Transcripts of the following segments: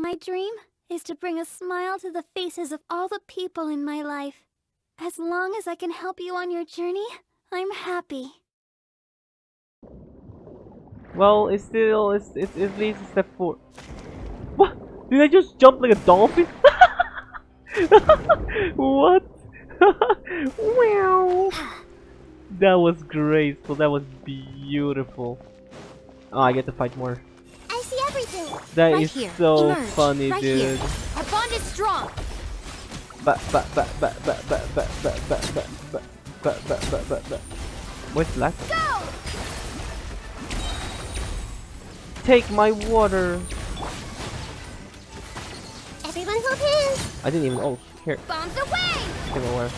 My dream is to bring a smile to the faces of all the people in my life. As long as I can help you on your journey, I'm happy. Well, it's at least a step forward. What? Did I just jump like a dolphin? What? Wow. That was graceful. That was beautiful. Oh, I get to fight more. I see everything. That Right is here. so Emerge. funny, Right dude. here. Our bond is strong. Where's the last? Go! Take my water. Everyone hold hands. I didn't even. Oh, here. Bombs away. Take my water.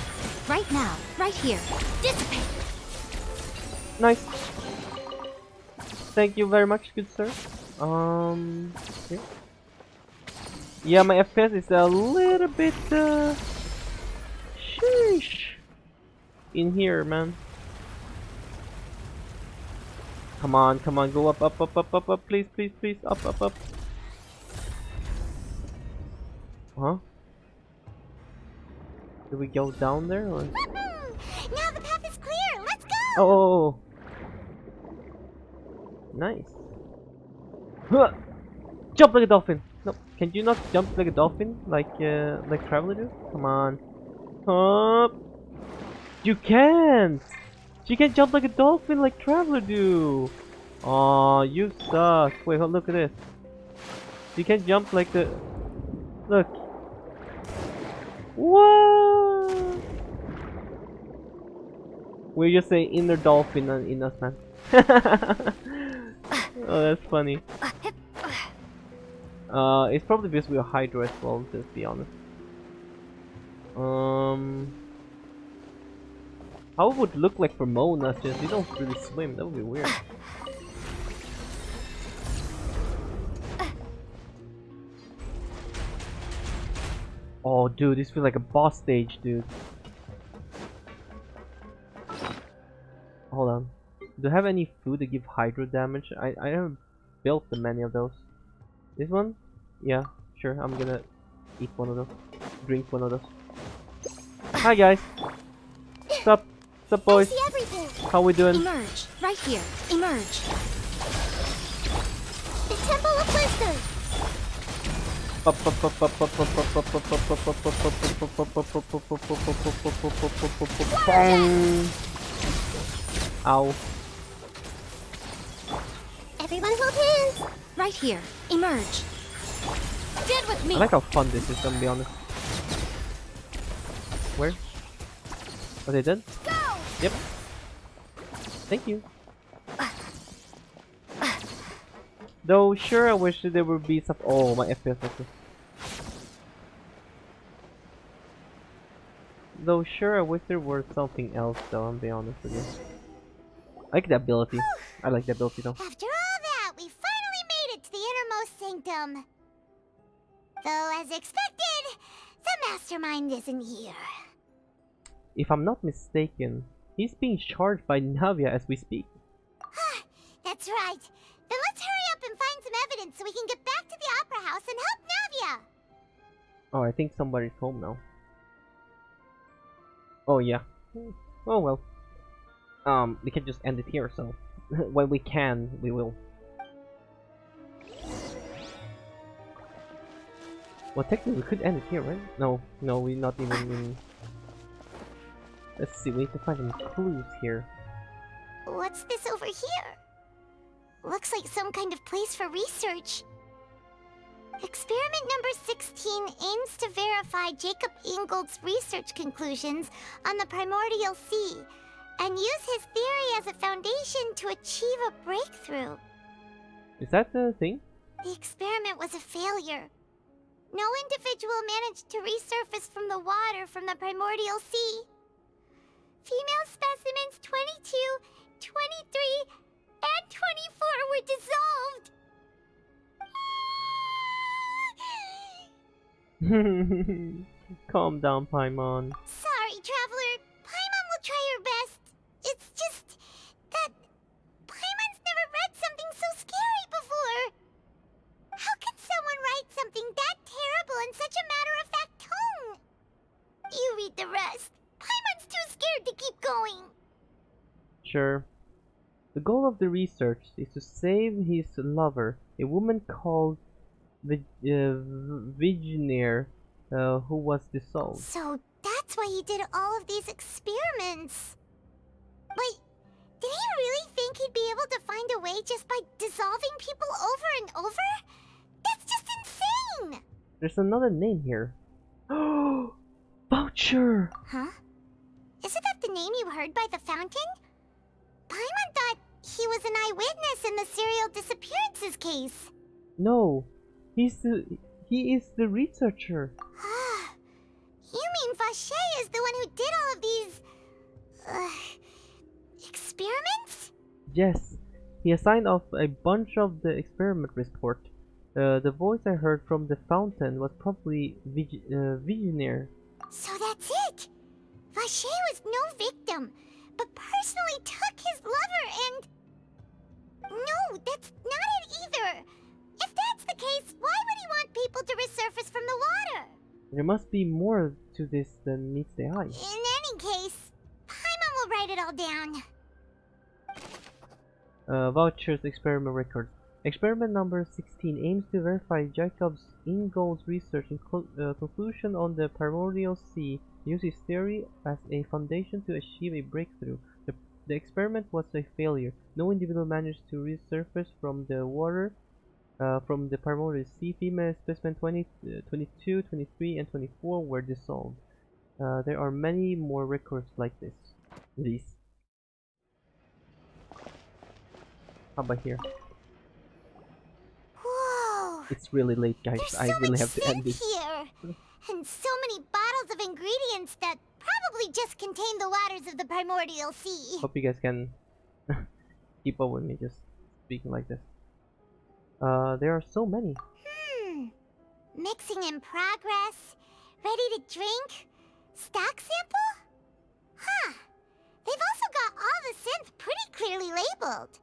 Right now. Right here. Dissipate. Nice. Thank you very much, good sir. Here. Yeah, my FPS is a little bit sheesh in here, man. Come on, go up, please, up. Huh? Do we go down there or? Now the path is clear. Let's go. Oh. Nice. Huh. Jump like a dolphin. No, can you not jump like a dolphin, like Traveler do? Come on. Up. You can't. You can't jump like a dolphin, like Traveler do. Oh, you suck. Wait, look at this. You can't jump like the. Look. What? We're just an inner dolphin in us, man. Oh, that's funny. It's probably because we're Hydro as well, to be honest. How it would look like for Mona since we don't really swim, that would be weird. Oh dude, this feels like a boss stage, dude. Hold on. Do I have any food to give Hydro damage? I haven't built many of those. This one? Yeah, sure, I'm gonna eat one of those. Drink one of those. Hi guys! What's up? What's up, boys? I see everything. How we doing? Emerge. Right here. Emerge. The Temple of Wisdom. Ow. Everyone hold hands. Right here. Emerge. Stand with me. I like how fun this is, to be honest. Where? Are they dead? Go. Yep. Thank you. Though, sure, I wish there would be some. Oh, my FPS like this. Though, sure, I wish there were something else, though, I'll be honest with you. I like the ability. I like the ability, though. After all that, we finally made it to the innermost sanctum. Though, as expected, the mastermind isn't here. If I'm not mistaken, he's being charged by Navia as we speak. That's right. Then let's hurry up and find some evidence so we can get back to the Opera House and help Navia. Oh, I think somebody's home now. Oh, yeah. Oh, well. We can just end it here, so... when we can, we will. Well, technically, we could end it here, right? No, we're not even in... Let's see, we need to find some clues here. What's this over here? Looks like some kind of place for research. Experiment number 16 aims to verify Jacob Ingold's research conclusions on the primordial sea and use his theory as a foundation to achieve a breakthrough. Is that the thing? The experiment was a failure. No individual managed to resurface from the water from the primordial sea. Female specimens 22, 23, and 24 were dissolved. Calm down, Paimon. Sorry, Traveler. Paimon will try her best. It's just that Paimon's never read something so scary before. How can someone write something Sure. The goal of the research is to save his lover, a woman called Vigenere, who was dissolved. So that's why he did all of these experiments. Wait, did he really think he'd be able to find a way just by dissolving people over and over? That's just insane! There's another name here. Oh, Voucher! Huh? Isn't that the name you heard by the fountain? Paimon thought he was an eyewitness in the serial disappearances case. No, he is the researcher. You mean Vache is the one who did all of these... experiments? Yes, he signed off a bunch of the experiment report. The voice I heard from the fountain was probably Visionary. So that's it! Vache was no victim, but personally took his lover and... No, that's not it either! If that's the case, why would he want people to resurface from the water? There must be more to this than meets the eye. In any case, Paimon will write it all down. Voucher's experiment records. Experiment number 16 aims to verify Jacob's Ingold's research and conclusion on the primordial sea. Uses theory as a foundation to achieve a breakthrough. The experiment was a failure. No individual managed to resurface from the water from the primordial sea. Female specimen 20, 22, 23, and 24 were dissolved. There are many more records like these. How about here? Whoa! It's really late, guys. There's I so really much have to end synth this. here! And so many bottles of ingredients that probably just contain the waters of the primordial sea. Hope you guys can keep up with me just speaking like this. There are so many. Mixing in progress. Ready to drink? Stock sample? Huh. They've also got all the synth pretty clearly labeled.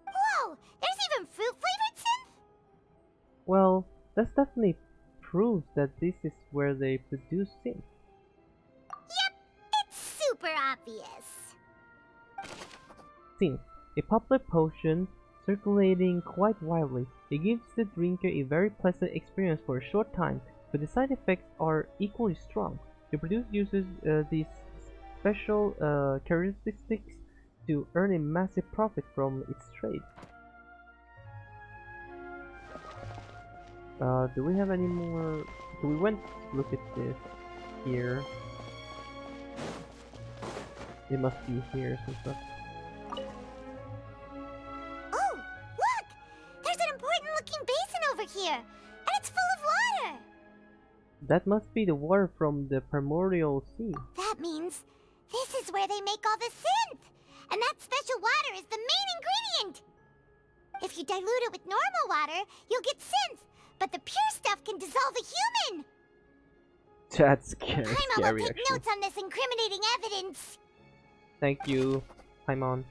Whoa! There's even fruit-flavored synth? Well, that's definitely proves that this is where they produce synth. Yep, it's super obvious. Synth, a popular potion circulating quite widely. It gives the drinker a very pleasant experience for a short time, but the side effects are equally strong. The producer uses these special characteristics to earn a massive profit from its trade. Do we have any more? So we went to look at this here. It must be here some stuff. Oh, look! There's an important looking basin over here, and it's full of water! That must be the water from the primordial sea. That means this is where they make all the synth! And that special water is the main ingredient! If you dilute it with normal water, you'll get synth, but the pure stuff can dissolve a human! That's scary, Paimon will take actually. notes on this incriminating evidence! Thank you, Paimon.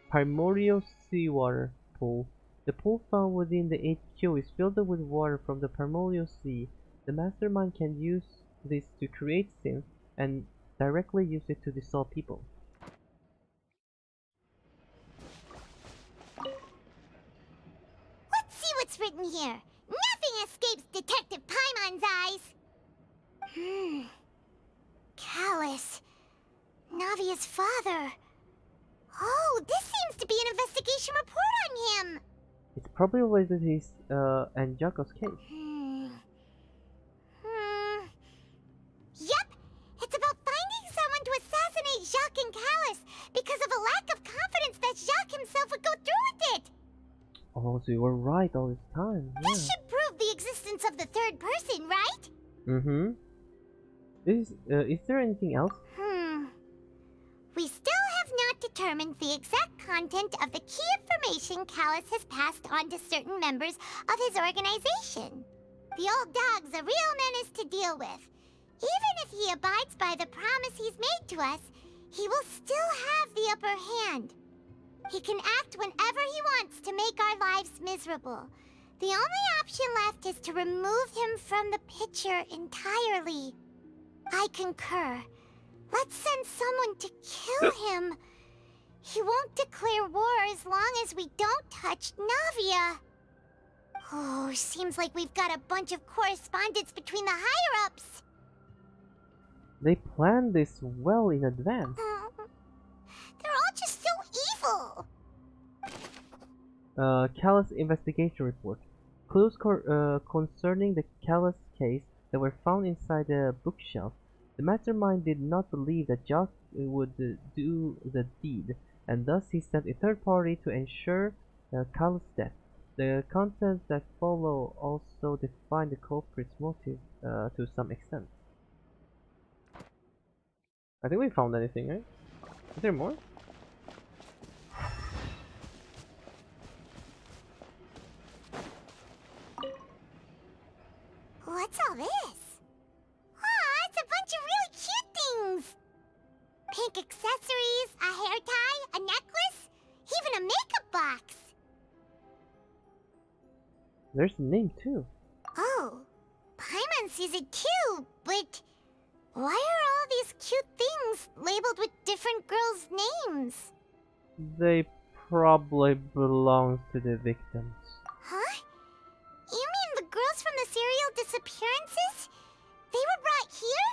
Primordial seawater pool. The pool found within the HQ is filled with water from the primordial sea. The mastermind can use this to create synth and directly use it to dissolve people. Let's see what's written here. Nothing escapes Detective Paimon's eyes. Callus. Navia's father. Oh, this seems to be an investigation report on him. It's probably related to his and Jaco's case. Yep, it's about finding someone to assassinate Jacques and Callus because of a lack of confidence that Jacques himself would go through with it. Oh, so you were right all this time. This should prove the existence of the third person, right? Mm-hmm. Is there anything else? We still have not determined the exact content of the key information Callus has passed on to certain members of his organization. The old dog's a real menace to deal with. Even if he abides by the promise he's made to us, he will still have the upper hand. He can act whenever he wants to make our lives miserable. The only option left is to remove him from the picture entirely. I concur. Let's send someone to kill him. He won't declare war as long as we don't touch Navia. Oh, seems like we've got a bunch of correspondence between the higher-ups. They planned this well in advance. They're all just so evil. Callus investigation report. Clues concerning the Callus case that were found inside the bookshelf. The mastermind did not believe that Jock would do the deed, and thus he sent a third party to ensure Callus' death. The contents that follow also define the culprit's motive to some extent. I think we found anything, right? Is there more? What's all this? Aw, it's a bunch of really cute things. Pink accessories, a hair tie, a necklace, even a makeup box. There's a name too. Oh, Paimon sees it too, but why are all these cute things labeled with different girls' names? They probably belong to the victims. Huh? You mean the girls from the serial disappearances? They were brought here?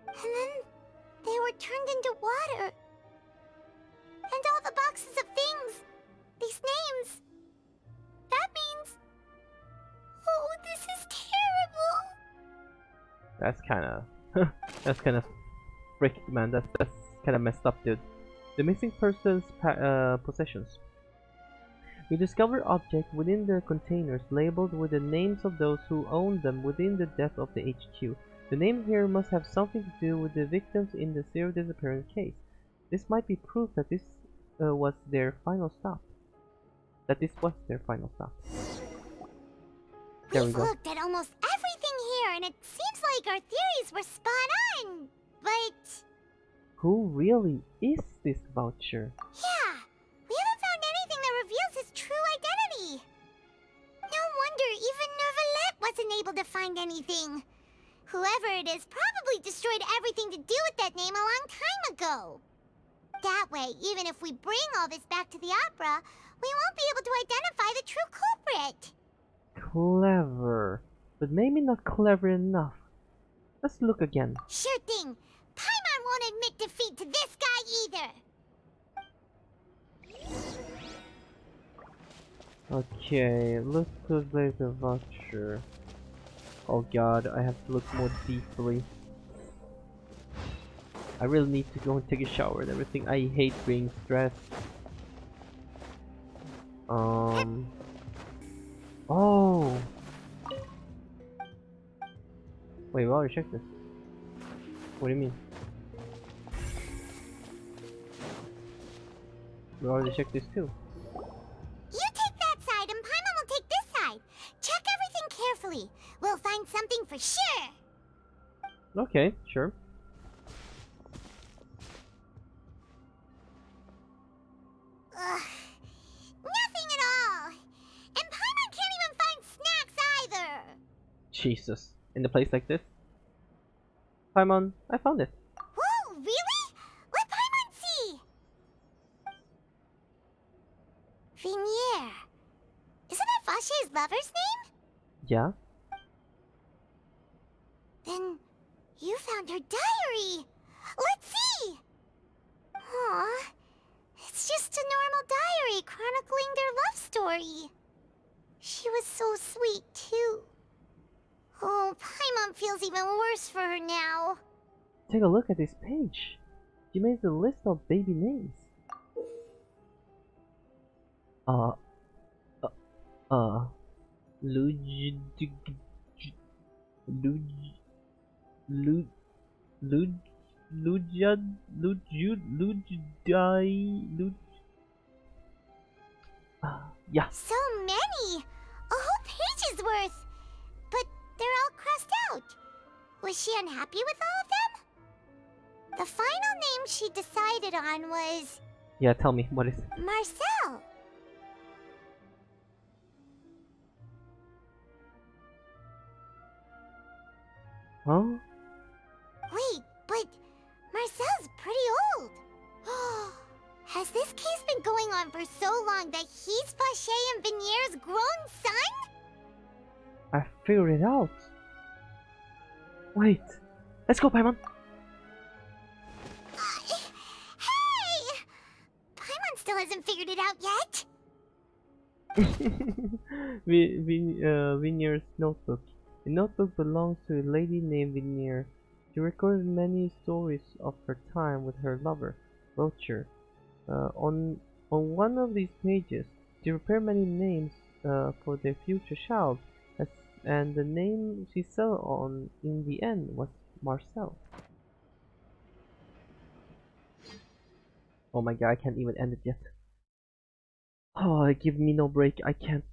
And then they were turned into water. And all the boxes of things, these names. That means... Oh, this is terrible. That's that's kinda fricked, man. That's kinda messed up, dude. The missing person's possessions. We discover objects within the containers labeled with the names of those who owned them within the depth of the HQ. The names here must have something to do with the victims in the serial disappearance case. This might be proof that this was their final stop. There we We've go. looked at almost everything here, and it seems like our theories were spot on. But... Who really is this voucher? yeah, we haven't found anything that reveals his true identity. No wonder even Neuvillette wasn't able to find anything. Whoever it is probably destroyed everything to do with that name a long time ago. That way, even if we bring all this back to the opera, we won't be able to identify the true culprit. Clever, but maybe not clever enough. Let's look again. Sure thing. Paimon won't admit defeat to this guy either. Okay, let's play the voucher. Oh god, I have to look more deeply. I really need to go and take a shower and everything. I hate being stressed. Oh! Wait, we already checked this. What do you mean? We already checked this too. You take that side and Paimon will take this side. Check everything carefully. We'll find something for sure. Okay, sure. Ugh. Nothing at all. And Paimon can't even find snacks either. Jesus. In a place like this? Paimon, I found it. Whoa, really? Let Paimon see. Vinier. Isn't that Vache's lover's name? Yeah? Then you found her diary. Let's see. Aw, it's just a normal diary chronicling their love story. She was so sweet, too. Oh, Paimon feels even worse for her now. Take a look at this page. She made a list of baby names. Yeah. So many! A whole page's worth! But they're all crossed out. Was she unhappy with all of them? The final name she decided on was... Yeah, tell me, what is it? Marcel. Huh? Wait, but Marcel's pretty old. Has this case been going on for so long that he's Vache and Venier's grown son? I figured it out. Wait. Let's go, Paimon. Hey! Paimon still hasn't figured it out yet. Vinier's notebook. The notebook belongs to a lady named Vinier. She recorded many stories of her time with her lover, Vulture. On one of these pages, she prepared many names for their future child, and the name she settled on in the end was Marcel. Oh my god, I can't even end it yet. Oh, give me no break. I can't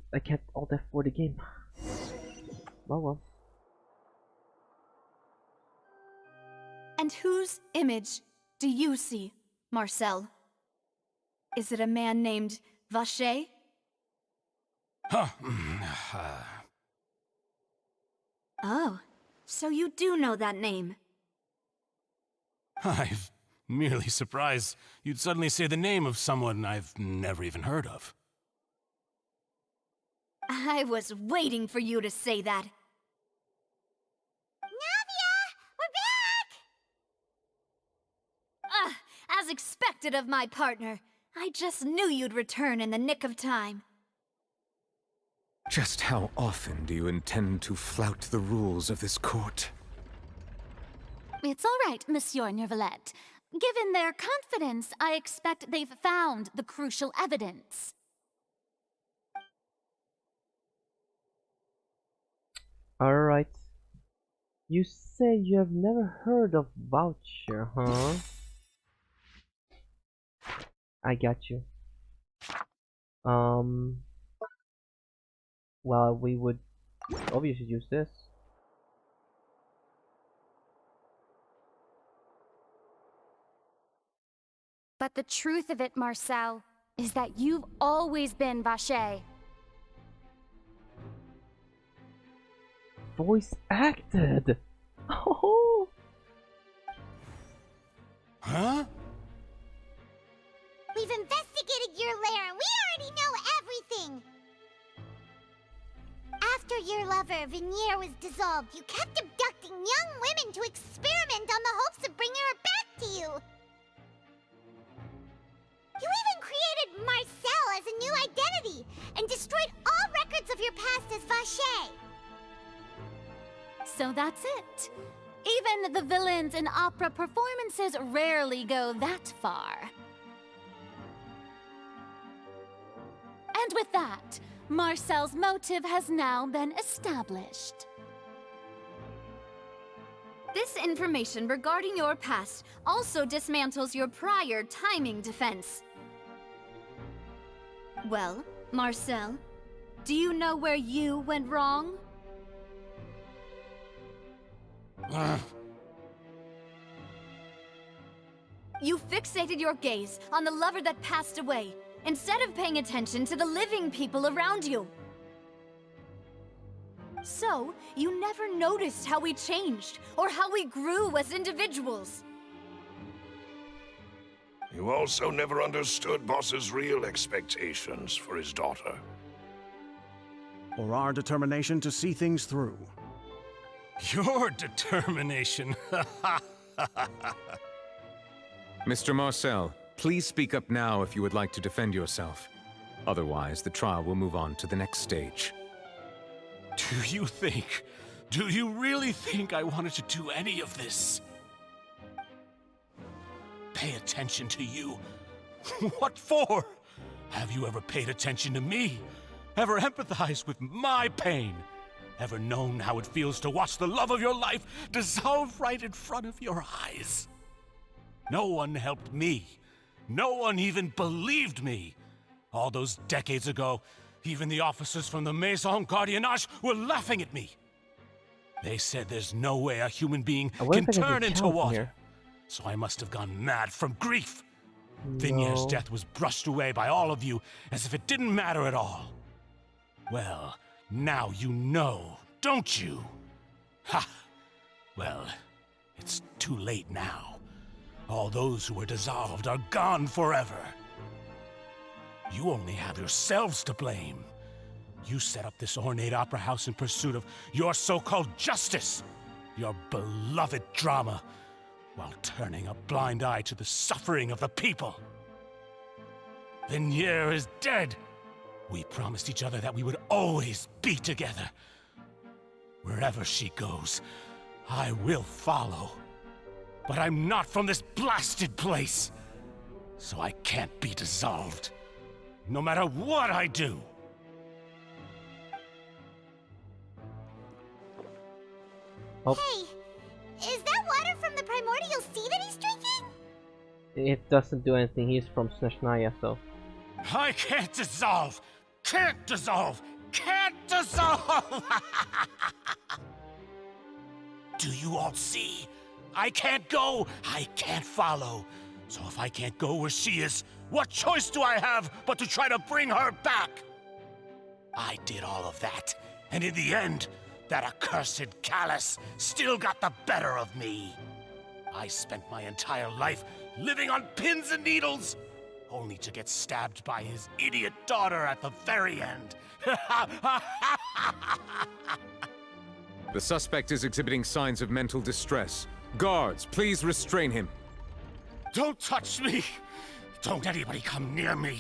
all that for the game. Well. And whose image do you see, Marcel? Is it a man named Vache? Oh, so you do know that name. I'm merely surprised you'd suddenly say the name of someone I've never even heard of. I was waiting for you to say that. Navia! We're back! As expected of my partner. I just knew you'd return in the nick of time. Just how often do you intend to flout the rules of this court? It's all right, Monsieur Neuvillette. Given their confidence, I expect they've found the crucial evidence. Alright. You say you have never heard of Voucher, huh? I got you. Well, we would obviously use this. But the truth of it, Marcel, is that you've always been Vache. Voice acted! Oh! Huh? We've investigated your lair and we already know everything! After your lover, Vinier, was dissolved, you kept abducting young women to experiment on the hopes of bringing her back to you! You even created Marcel as a new identity and destroyed all records of your past as Vache! So that's it. Even the villains in opera performances rarely go that far. And with that, Marcel's motive has now been established. This information regarding your past also dismantles your prior timing defense. Well, Marcel, do you know where you went wrong? You fixated your gaze on the lover that passed away, instead of paying attention to the living people around you. So, you never noticed how we changed, or how we grew as individuals. You also never understood Boss's real expectations for his daughter. Or our determination to see things through. Your determination. Mr. Marcel, please speak up now if you would like to defend yourself. Otherwise, the trial will move on to the next stage. Do you really think I wanted to do any of this? Pay attention to you? What for? Have you ever paid attention to me? Ever empathized with my pain? Ever known how it feels to watch the love of your life dissolve right in front of your eyes? No one helped me. No one even believed me. All those decades ago, even the officers from the Maison Gardiennage were laughing at me. They said there's no way a human being can turn into water. Here. So I must have gone mad from grief. No. Vinier's death was brushed away by all of you as if it didn't matter at all. Well, now you know, don't you? Ha! Well, it's too late now. All those who were dissolved are gone forever. You only have yourselves to blame. You set up this ornate opera house in pursuit of your so-called justice, your beloved drama, while turning a blind eye to the suffering of the people. Vignier is dead. We promised each other that we would always be together. Wherever she goes, I will follow. But I'm not from this blasted place, so I can't be dissolved, no matter what I do. Oh. Hey, is that water from the primordial sea that he's drinking? It doesn't do anything. He's from Snezhnaya, so. I can't dissolve! Can't dissolve! Can't dissolve! Do you all see? I can't go, I can't follow. So if I can't go where she is, what choice do I have but to try to bring her back? I did all of that, and in the end, that accursed Callus still got the better of me. I spent my entire life living on pins and needles, only to get stabbed by his idiot daughter at the very end. The suspect is exhibiting signs of mental distress. Guards, please restrain him. Don't touch me! Don't anybody come near me!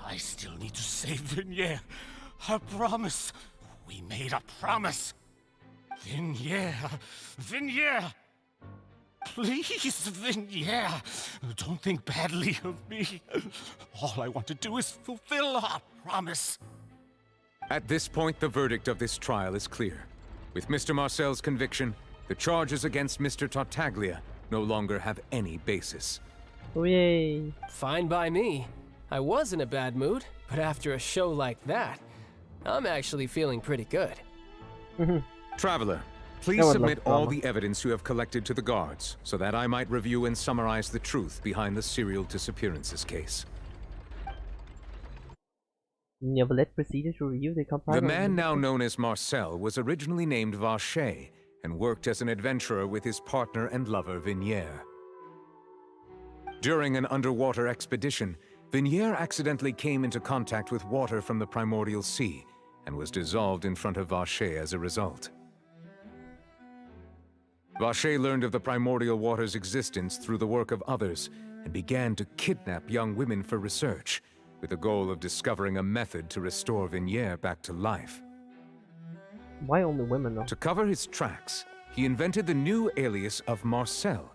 I still need to save Vignier. A promise. We made a promise. Vignier. Vignier! Please, Vignier. Don't think badly of me. All I want to do is fulfill our promise. At this point, the verdict of this trial is clear. With Mr. Marcel's conviction, the charges against Mr. Tartaglia no longer have any basis. Oh, yay. Fine by me. I was in a bad mood, but after a show like that, I'm actually feeling pretty good. Traveler, please submit all the evidence you have collected to the guards, so that I might review and summarize the truth behind the serial disappearances case. Neverlet proceeded to review the The man now known as Marcel was originally named Vacher and worked as an adventurer with his partner and lover Vignier. During an underwater expedition, Vignier accidentally came into contact with water from the primordial sea and was dissolved in front of Vacher as a result. Vacher learned of the primordial water's existence through the work of others and began to kidnap young women for research, with the goal of discovering a method to restore Vignier back to life. Why only women though? To cover his tracks, he invented the new alias of Marcel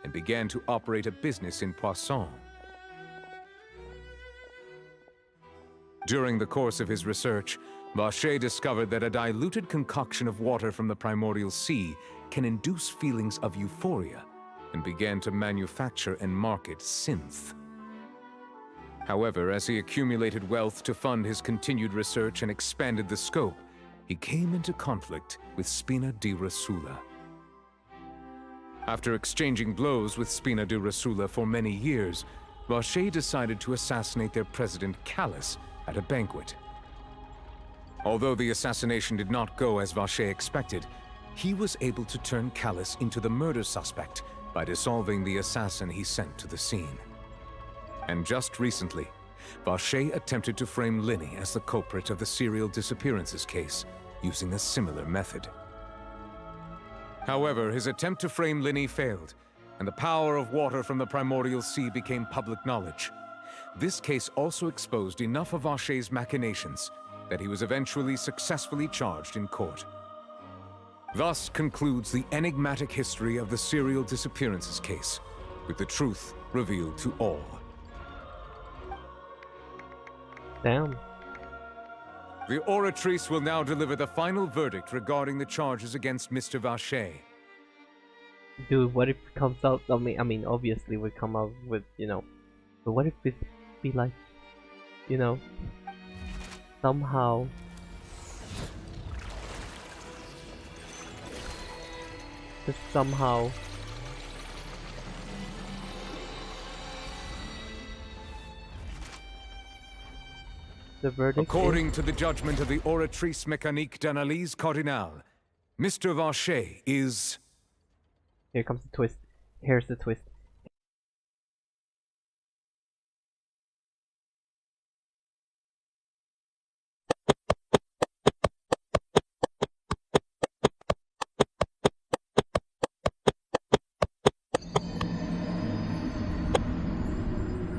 and began to operate a business in Poisson. During the course of his research, Vacher discovered that a diluted concoction of water from the primordial sea can induce feelings of euphoria and began to manufacture and market synth. However, as he accumulated wealth to fund his continued research and expanded the scope, he came into conflict with Spina di Rosula. After exchanging blows with Spina di Rosula for many years, Vacher decided to assassinate their president Callus at a banquet. Although the assassination did not go as Vacher expected, he was able to turn Callus into the murder suspect by dissolving the assassin he sent to the scene. And just recently, Vacher attempted to frame Linny as the culprit of the serial disappearances case, using a similar method. However, his attempt to frame Linny failed, and the power of water from the primordial sea became public knowledge. This case also exposed enough of Vacher's machinations that he was eventually successfully charged in court. Thus concludes the enigmatic history of the serial disappearances case, with the truth revealed to all. Damn. The Oratrice will now deliver the final verdict regarding the charges against Mr. Vacher. Dude, what if it comes out? I mean, obviously we come out with, you know, but what if it be like, you know, somehow just somehow the verdict According to the judgment of the Oratrice Mécanique d'Analyse Cardinale, Mr. Vacher is... Here comes the twist. Here's the twist.